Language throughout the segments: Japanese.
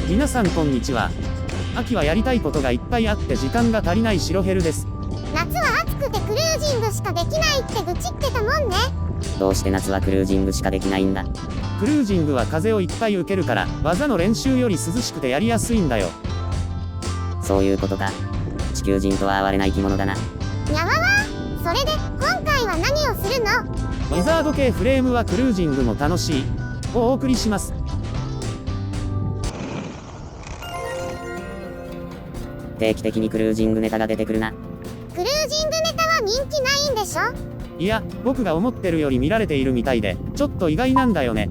皆さんこんにちは。秋はやりたいことがいっぱいあって時間が足りない白ヘルです。夏は暑くてクルージングしかできないって愚痴ってたもんね。どうして夏はクルージングしかできないんだ。クルージングは風をいっぱい受けるから技の練習より涼しくてやりやすいんだよ。そういうことか。地球人とは哀れない生き物だな。やわわ。それで今回は何をするの？ウィザード系フレームはクルージングも楽しいをお送りします。定期的にクルージングネタが出てくるな。クルージングネタは人気ないんでしょ？いや、僕が思ってるより見られているみたいでちょっと意外なんだよね。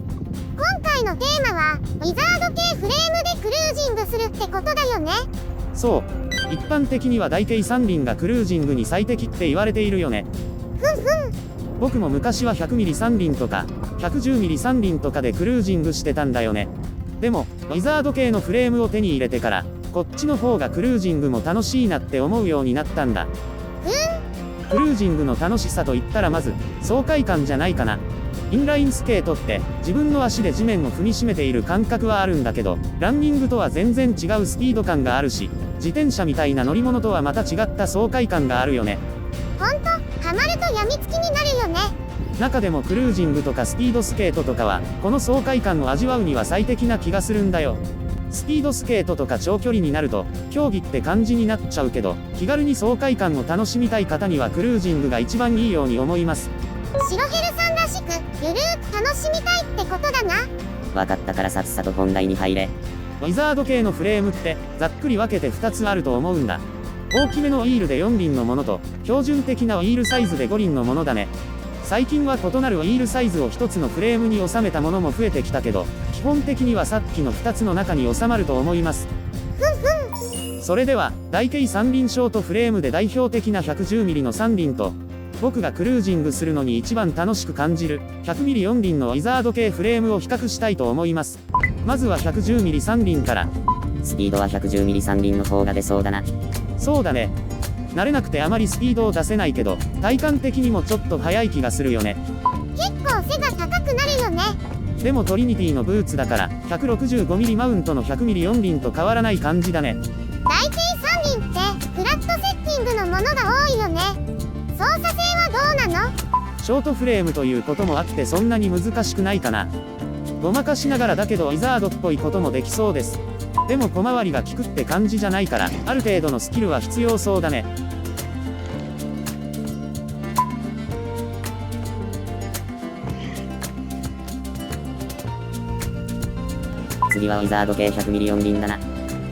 今回のテーマはウィザード系フレームでクルージングするってことだよね。そう、一般的には大径三輪がクルージングに最適って言われているよね。僕も昔は 100mm 三輪とか 110mm 三輪とかでクルージングしてたんだよね。でもウィザード系のフレームを手に入れてからこっちの方がクルージングも楽しいなって思うようになったんだ。クルージングの楽しさといったらまず爽快感じゃないかな。インラインスケートって自分の足で地面を踏みしめている感覚はあるんだけど、ランニングとは全然違うスピード感があるし、自転車みたいな乗り物とはまた違った爽快感があるよね。ほんと、ハマるとやみつきになるよね。中でもクルージングとかスピードスケートとかはこの爽快感を味わうには最適な気がするんだよ。スピードスケートとか長距離になると競技って感じになっちゃうけど、気軽に爽快感を楽しみたい方にはクルージングが一番いいように思います。白ヘルさんらしくゆるーく楽しみたいってことだな。わかったからさっさと本題に入れ。ウィザード系のフレームってざっくり分けて2つあると思うんだ。大きめのウィールで4輪のものと標準的なウィールサイズで5輪のものだね。最近は異なるウィールサイズを1つのフレームに収めたものも増えてきたけど、基本的にはさっきの2つの中に収まると思います。それでは大径三輪ショートフレームで代表的な 110mm の3輪と僕がクルージングするのに一番楽しく感じる 100mm4 輪のウィザード系フレームを比較したいと思います。まずは 110mm3 輪から。スピードは 110mm 三輪の方が出そうだな。そうだね。慣れなくてあまりスピードを出せないけど体感的にもちょっと速い気がするよね。結構背が高くなるよね。でもトリニティのブーツだから 165mm マウントの 100mm4 輪と変わらない感じだね。大径三輪ってフラットセッティングのものが多いよね。操作性はどうなの？ショートフレームということもあってそんなに難しくないかな。ごまかしながらだけどウィザードっぽいこともできそうです。でも小回りが利くって感じじゃないからある程度のスキルは必要そうだね。次はウィザード系 100mm4 輪だな。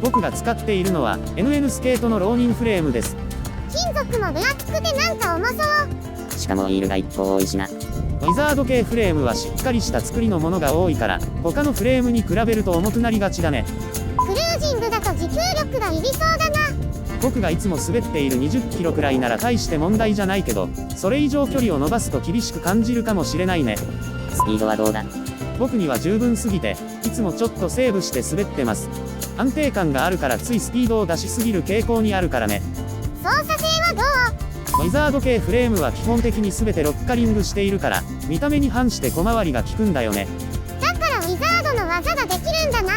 僕が使っているのは NN スケートの浪人フレームです。金属も分厚くてなんか重そう。しかもウィールが1個多いしな。ウィザード系フレームはしっかりした作りのものが多いから他のフレームに比べると重くなりがちだね。クルージングだと持久力がいりそうだな。僕がいつも滑っている20キロくらいなら大して問題じゃないけど、それ以上距離を伸ばすと厳しく感じるかもしれないね。スピードはどうだ？僕には十分すぎていつもちょっとセーブして滑ってます。安定感があるからついスピードを出しすぎる傾向にあるからね。操作性はどう？ウィザード系フレームは基本的に全てロッカリングしているから見た目に反して小回りが利くんだよね。だからウィザードの技ができるんだな。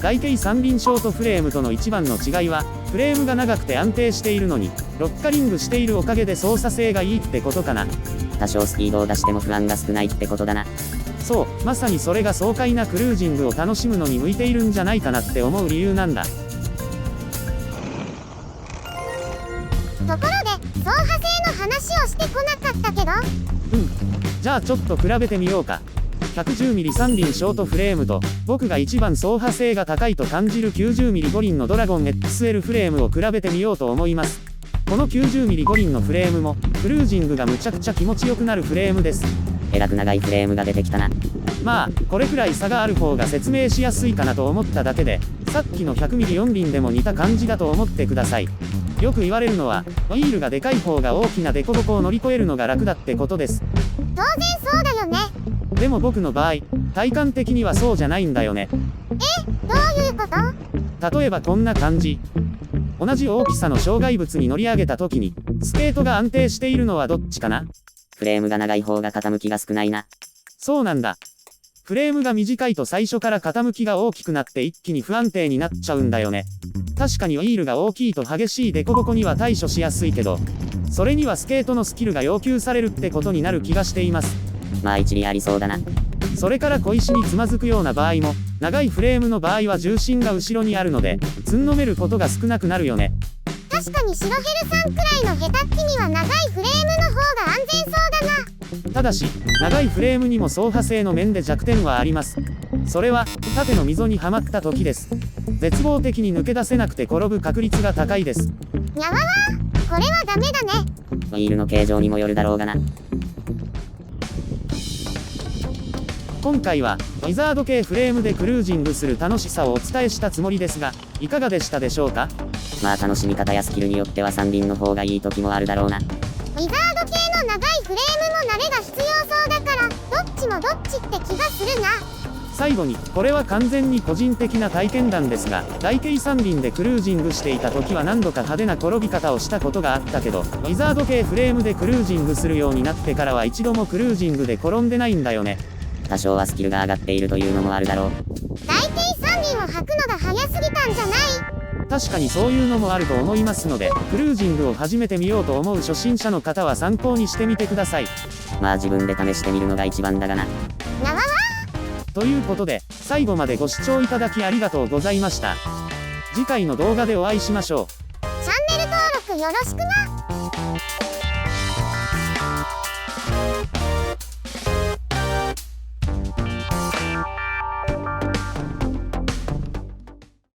大径三輪ショートフレームとの一番の違いはフレームが長くて安定しているのにロッカリングしているおかげで操作性がいいってことかな。多少スピードを出しても不安が少ないってことだな。そう、まさにそれが爽快なクルージングを楽しむのに向いているんじゃないかなって思う理由なんだ。ところで走破性の話をしてこなかったけど。じゃあちょっと比べてみようか。110mm 三輪ショートフレームと僕が一番走破性が高いと感じる 90mm 五輪のドラゴン XL フレームを比べてみようと思います。この 90mm 五輪のフレームもクルージングがむちゃくちゃ気持ちよくなるフレームです。えらく長いフレームが出てきたな。まあこれくらい差がある方が説明しやすいかなと思っただけで、さっきの 100mm4 輪でも似た感じだと思ってください。よく言われるのはウィールがでかい方が大きな凸凹を乗り越えるのが楽だってことです。当然そうだよね。でも僕の場合体感的にはそうじゃないんだよね。どどういうこと？例えばこんな感じ。同じ大きさの障害物に乗り上げた時に、スケートが安定しているのはどっちかな？フレームが長い方が傾きが少ないな。そうなんだ。フレームが短いと最初から傾きが大きくなって一気に不安定になっちゃうんだよね。確かにウィールが大きいと激しい凸凹には対処しやすいけど、それにはスケートのスキルが要求されるってことになる気がしています。まあ一理ありそうだな。それから小石につまずくような場合も、長いフレームの場合は重心が後ろにあるので、つんのめることが少なくなるよね。確かに白ヘルさんくらいの下手っぴには長いフレームの方が安全そうだな。ただし、長いフレームにも走破性の面で弱点はあります。それは、縦の溝にはまった時です。絶望的に抜け出せなくて転ぶ確率が高いです。やわわー、これはダメだね。ウィールの形状にもよるだろうがな。今回は、ウィザード系フレームでクルージングする楽しさをお伝えしたつもりですが、いかがでしたでしょうか？まあ楽しみ方やスキルによっては三輪の方がいい時もあるだろうな。ウィザード系の長いフレームも慣れが必要そうだから、どっちもどっちって気がするな。最後に、これは完全に個人的な体験談ですが、大慶三輪でクルージングしていた時は何度か派手な転び方をしたことがあったけど、ウィザード系フレームでクルージングするようになってからは一度もクルージングで転んでないんだよね。多少はスキルが上がっているというのもあるだろう。大抵三輪を履くのが早すぎたんじゃない？確かにそういうのもあると思いますので、クルージングを始めてみようと思う初心者の方は参考にしてみてください。まあ自分で試してみるのが一番だがな。なわわということで、最後までご視聴いただきありがとうございました。次回の動画でお会いしましょう。チャンネル登録よろしくな。